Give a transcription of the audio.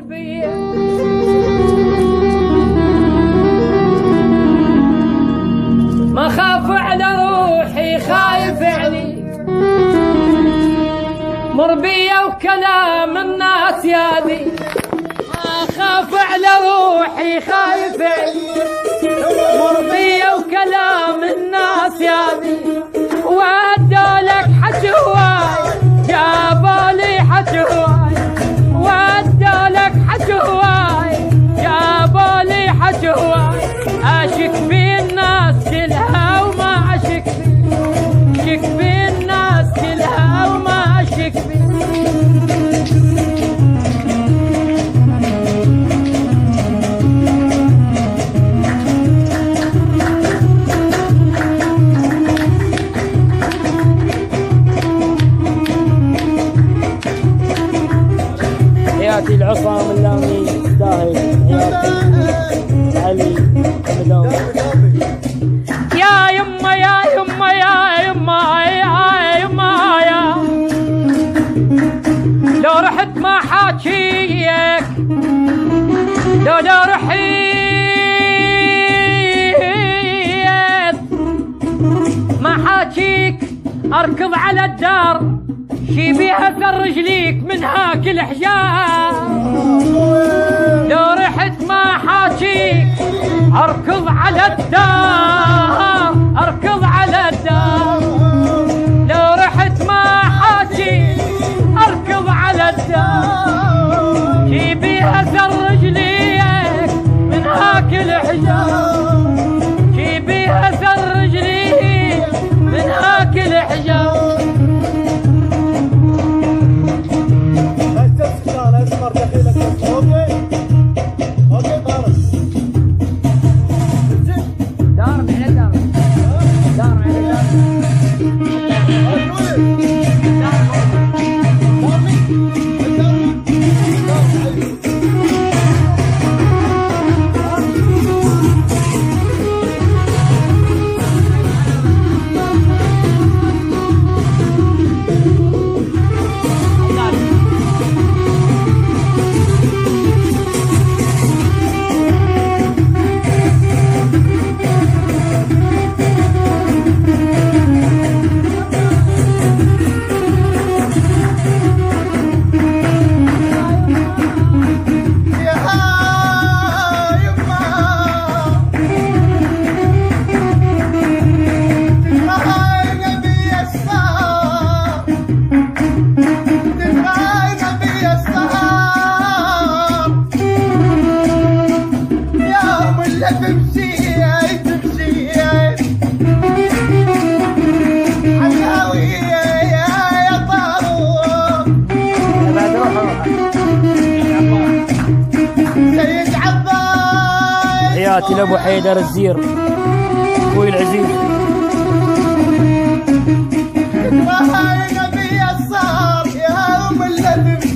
بيه ما خاف على روحي خايف علي مربية وكلام الناس يادي ما خاف على روحي خايف علي مربية وكلام الناس يادي ودوا لك حكي هواي جابوا لي حكي هواي ودوا لك حكي هواي جابوا لي حكي هواي اشك في الناس كلها وما اشك في اشك في الناس كلها وما اشك في حياتي العصام اللامي الزاهد حياتي علي حمدان يا يما يا يما يا يما يا يما يا لو رحت ما حاكيك لو رحت ما حاكيك اركض على الدار شي بيها ثر رجليك من هاك الحجار لو رحت ما حاكيك اركض على الدار اركض على الدار لو رحت ما حاكيك اركض على الدار شي بيها ثر رجليك من هاك الحجار شي بيها ثر رجليك من هاك الحجار حياتي لابو حيدر الزير اخوي العزيز ما هاي نبي الصار يا ام الذي